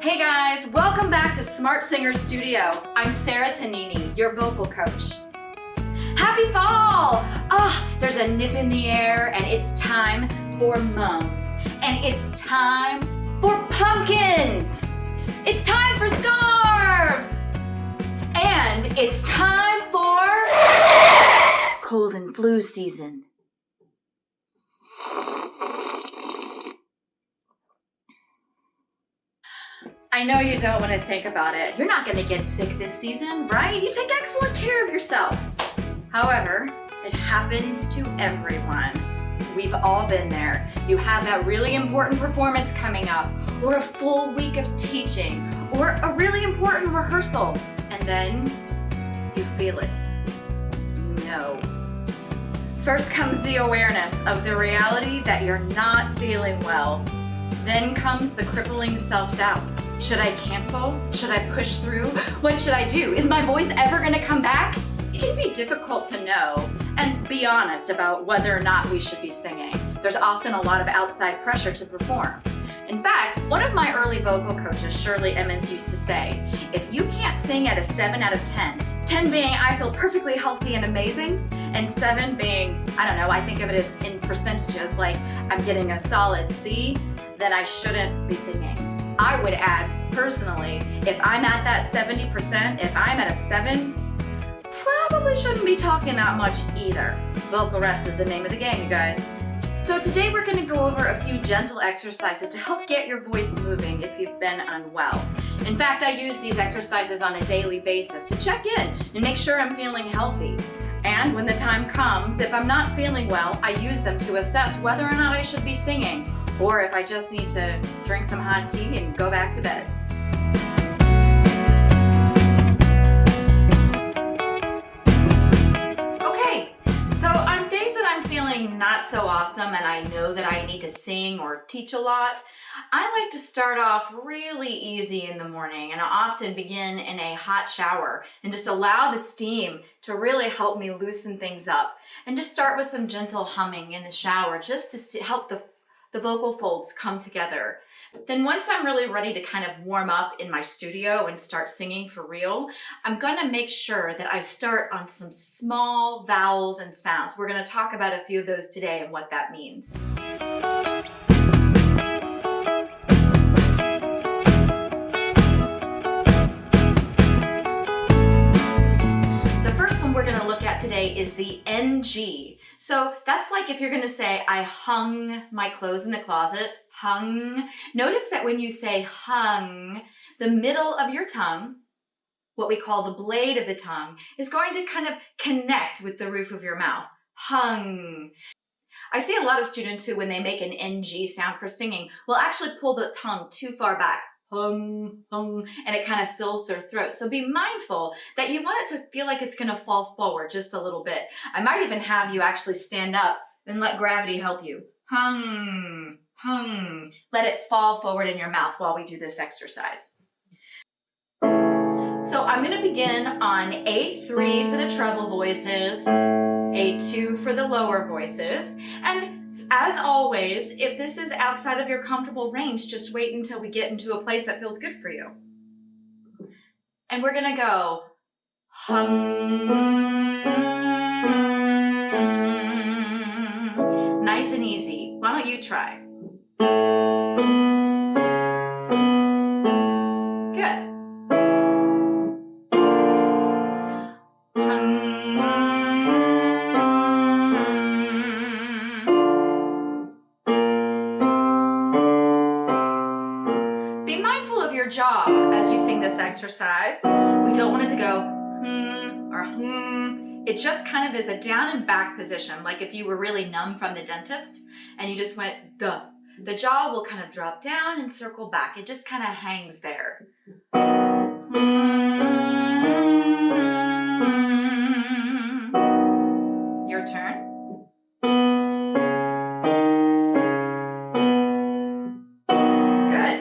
Hey guys, welcome back to Smart Singer Studio. I'm Sarah Tanini, your vocal coach. Happy fall! There's a nip in the air and it's time for mums. And it's time for pumpkins. It's time for scarves. And it's time for cold and flu season. I know you don't want to think about it. You're not going to get sick this season, right? You take excellent care of yourself. However, it happens to everyone. We've all been there. You have that really important performance coming up, or a full week of teaching, or a really important rehearsal, and then you feel it. You know. First comes the awareness of the reality that you're not feeling well. Then comes the crippling self-doubt. Should I cancel? Should I push through? What should I do? Is my voice ever gonna come back? It can be difficult to know and be honest about whether or not we should be singing. There's often a lot of outside pressure to perform. In fact, one of my early vocal coaches, Shirley Emmons, used to say, if you can't sing at a 7 out of 10, 10 being I feel perfectly healthy and amazing, and 7 being, I don't know, I think of it as in percentages, like I'm getting a solid C, then I shouldn't be singing. I would add, personally, if I'm at that 70%, if I'm at a 7, probably shouldn't be talking that much either. Vocal rest is the name of the game, you guys. So today we're going to go over a few gentle exercises to help get your voice moving if you've been unwell. In fact, I use these exercises on a daily basis to check in and make sure I'm feeling healthy. And when the time comes, if I'm not feeling well, I use them to assess whether or not I should be singing, or if I just need to drink some hot tea and go back to bed. Okay, so on days that I'm feeling not so awesome and I know that I need to sing or teach a lot, I like to start off really easy in the morning, and I often begin in a hot shower and just allow the steam to really help me loosen things up, and just start with some gentle humming in the shower just to help the vocal folds come together. Then once I'm really ready to kind of warm up in my studio and start singing for real, I'm gonna make sure that I start on some small vowels and sounds. We're gonna talk about a few of those today and what that means. We're going to look at today is the NG. So that's like if you're going to say, I hung my clothes in the closet, hung. Notice that when you say hung, the middle of your tongue, what we call the blade of the tongue, is going to kind of connect with the roof of your mouth. Hung. I see a lot of students who, when they make an NG sound for singing, will actually pull the tongue too far back. Hung, hung, and it kind of fills their throat. So be mindful that you want it to feel like it's going to fall forward just a little bit. I might even have you actually stand up and let gravity help you. Hung, hung. Let it fall forward in your mouth while we do this exercise. So I'm going to begin on A3 for the treble voices, A2 for the lower voices, and as always, if this is outside of your comfortable range, just wait until we get into a place that feels good for you. And we're gonna go hum. Nice and easy. Why don't you try? Good. Be mindful of your jaw as you sing this exercise. We don't want it to go or It just kind of is a down and back position, like if you were really numb from the dentist and you just went the jaw will kind of drop down and circle back. It just kind of hangs there. Your turn. Good.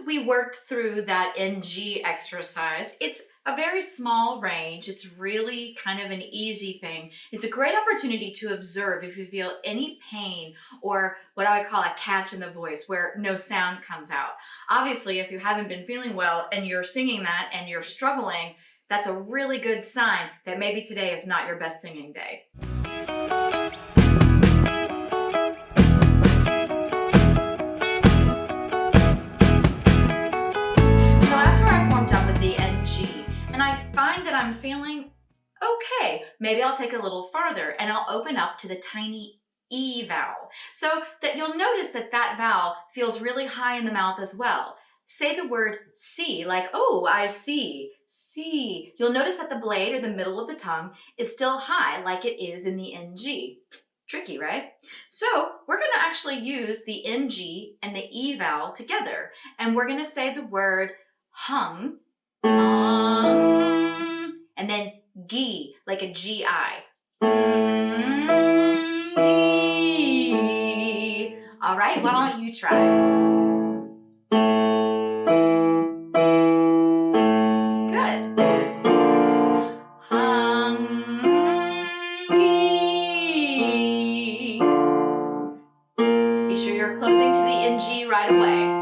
we worked through that NG exercise. It's a very small range. It's really kind of an easy thing. It's a great opportunity to observe if you feel any pain or what I would call a catch in the voice where no sound comes out. Obviously, if you haven't been feeling well and you're singing that and you're struggling, that's a really good sign that maybe today is not your best singing day. And I find that I'm feeling okay. Maybe I'll take it a little farther and I'll open up to the tiny E vowel. So that you'll notice that that vowel feels really high in the mouth as well. Say the word see, like, oh, I see, see. You'll notice that the blade or the middle of the tongue is still high like it is in the NG. Tricky, right? So we're gonna actually use the NG and the E vowel together. And we're gonna say the word hung, and then gi, like a G-I. All right, why don't you try? Good. Hungry. Be sure you're closing to the NG right away.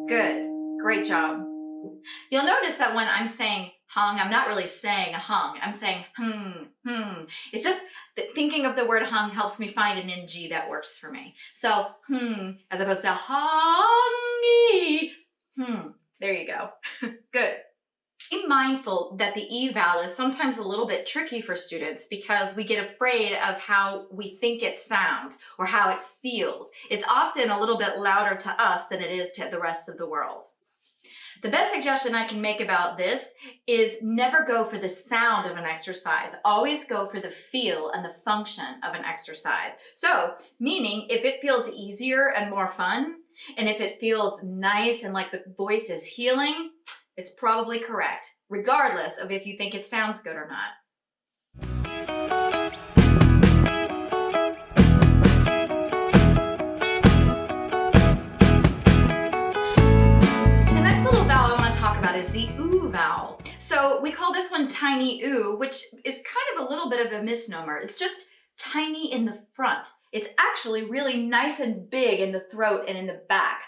Good, great job. You'll notice that when I'm saying hung, I'm not really saying hung, I'm saying It's just that thinking of the word hung helps me find an NG that works for me. So as opposed to hungy, there you go. Good. Be mindful that the E vowel is sometimes a little bit tricky for students because we get afraid of how we think it sounds or how it feels. It's often a little bit louder to us than it is to the rest of the world. The best suggestion I can make about this is never go for the sound of an exercise. Always go for the feel and the function of an exercise. So, meaning if it feels easier and more fun, and if it feels nice and like the voice is healing, it's probably correct, regardless of if you think it sounds good or not. Is the ooh vowel. So we call this one tiny ooh, which is kind of a little bit of a misnomer. It's just tiny in the front. It's actually really nice and big in the throat and in the back.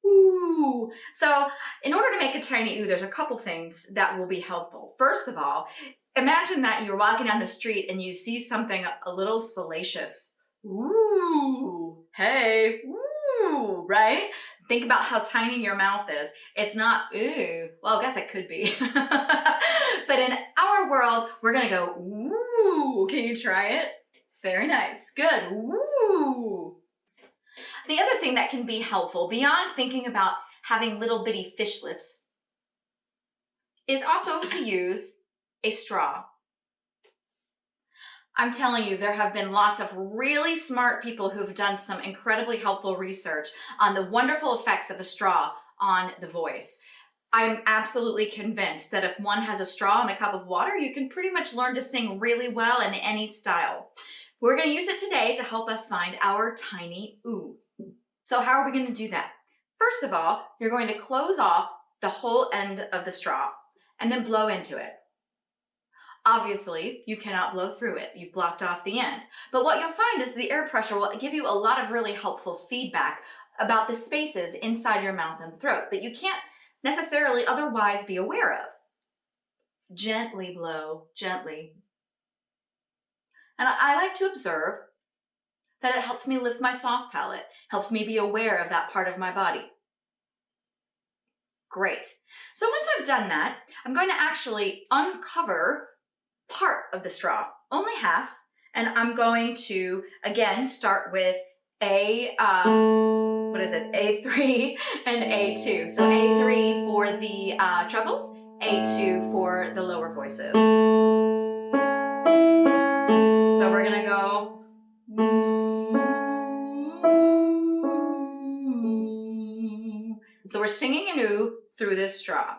Ooh. So in order to make a tiny ooh, there's a couple things that will be helpful. First of all, imagine that you're walking down the street and you see something a little salacious. Ooh, hey, ooh, right? Think about how tiny your mouth is. It's not ooh. Well, I guess it could be. But in our world, we're gonna go ooh. Can you try it? Very nice. Good. Ooh. The other thing that can be helpful, beyond thinking about having little bitty fish lips, is also to use a straw. I'm telling you, there have been lots of really smart people who've done some incredibly helpful research on the wonderful effects of a straw on the voice. I'm absolutely convinced that if one has a straw and a cup of water, you can pretty much learn to sing really well in any style. We're going to use it today to help us find our tiny ooh. So how are we going to do that? First of all, you're going to close off the whole end of the straw and then blow into it. Obviously, you cannot blow through it. You've blocked off the end. But what you'll find is the air pressure will give you a lot of really helpful feedback about the spaces inside your mouth and throat that you can't necessarily otherwise be aware of. Gently blow, gently. And I like to observe that it helps me lift my soft palate, helps me be aware of that part of my body. Great. So once I've done that, I'm going to actually uncover part of the straw, only half, and I'm going to, again, start with A3 and A2. So A3 for the trebles, A2 for the lower voices. So we're gonna go. So we're singing an ooh through this straw.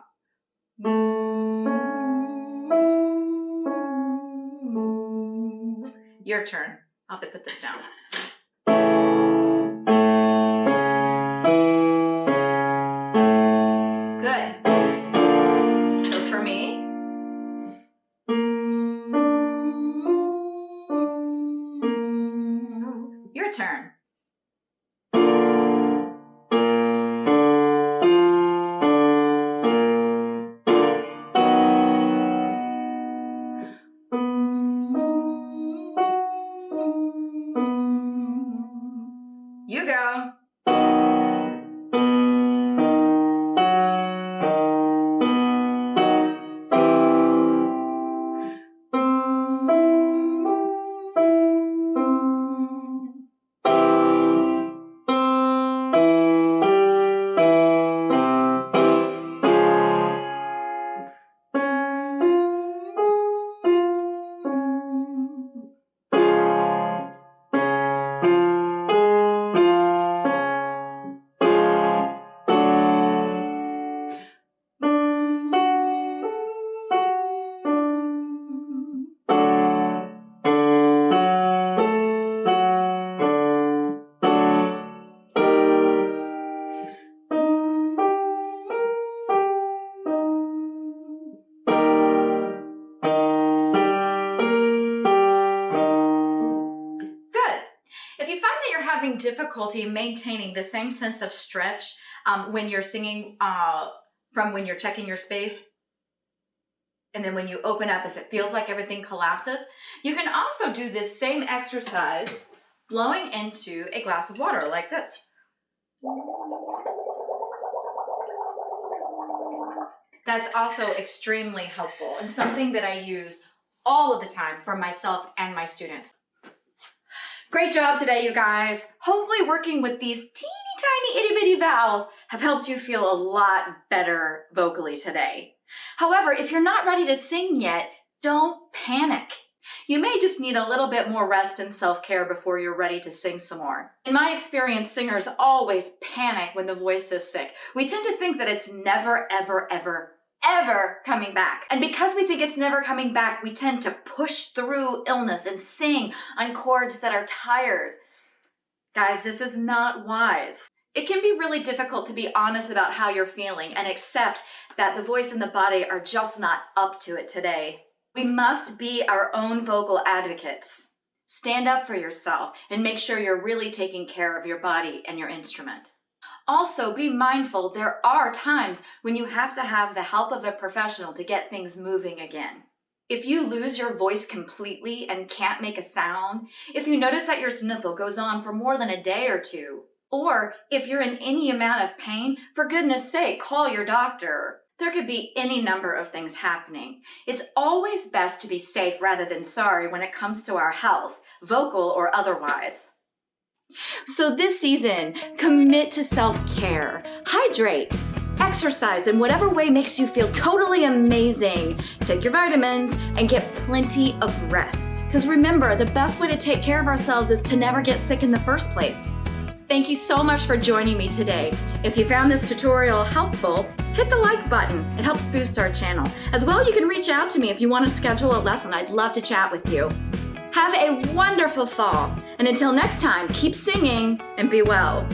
Your turn. I'll have to put this down. Good. So for me, your turn. You go. If you find that you're having difficulty maintaining the same sense of stretch when you're singing from when you're checking your space, and then when you open up, if it feels like everything collapses, you can also do this same exercise blowing into a glass of water like this. That's also extremely helpful and something that I use all of the time for myself and my students. Great job today, you guys. Hopefully working with these teeny tiny itty bitty vowels have helped you feel a lot better vocally today. However, if you're not ready to sing yet, don't panic. You may just need a little bit more rest and self-care before you're ready to sing some more. In my experience, singers always panic when the voice is sick. We tend to think that it's never, ever, ever, ever coming back. And because we think it's never coming back, we tend to push through illness and sing on chords that are tired. Guys, this is not wise. It can be really difficult to be honest about how you're feeling and accept that the voice and the body are just not up to it today. We must be our own vocal advocates. Stand up for yourself and make sure you're really taking care of your body and your instrument. Also, be mindful there are times when you have to have the help of a professional to get things moving again. If you lose your voice completely and can't make a sound, if you notice that your sniffle goes on for more than a day or two, or if you're in any amount of pain, for goodness sake, call your doctor. There could be any number of things happening. It's always best to be safe rather than sorry when it comes to our health, vocal or otherwise. So this season, commit to self-care, hydrate, exercise in whatever way makes you feel totally amazing. Take your vitamins and get plenty of rest. Because remember, the best way to take care of ourselves is to never get sick in the first place. Thank you so much for joining me today. If you found this tutorial helpful, hit the like button. It helps boost our channel. As well, you can reach out to me if you want to schedule a lesson. I'd love to chat with you. Have a wonderful fall. And until next time, keep singing and be well.